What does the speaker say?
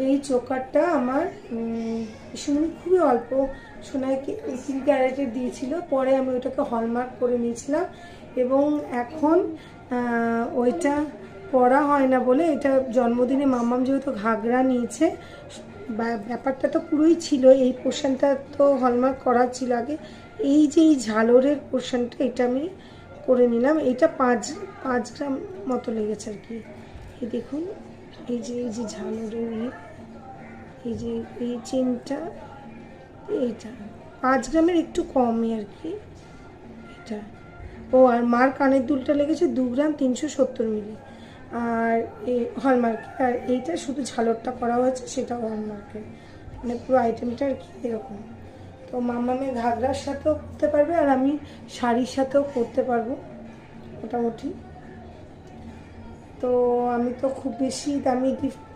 এই চোকারটা আমার ভীষণ খুবই অল্প সোনাইকে 3 ক্যারেটের দিয়েছিল, পরে আমি ওটাকে হলমার্ক করে নিয়েছিলাম এবং এখন ওইটা পরা হয় না বলে, এটা জন্মদিনে মাম্মাম যেহেতু ঘাগরা নিয়েছে, ব্যাপারটা তো পুরোই ছিল, এই পোর্শনটা তো হলমার্ক করা ছিল আগে। এই যে এই ঝালরের পোর্শনটা এটা আমি করে নিলাম। এইটা 5 গ্রাম মতো লেগেছে আর কি। এই দেখুন, এই যে ঝালরের এই যে এই চেনটা, এইটা 5 গ্রামের একটু কমই আর কি এটা। ও আর মার কানের দুলটা লেগেছে 2 গ্রাম 370 মিলি, আর এই হলমার্কে। আর এইটা শুধু ঝালরটা করা হয়েছে, সেটা হলমার্কে, মানে পুরো আইটেমটা আর কি এরকম। তো মাম্মামের ঘাগরার সাথেও করতে পারবে, আর আমি শাড়ির সাথেও করতে পারবো মোটামুটি। তো আমি তো খুব বেশি দামি গিফট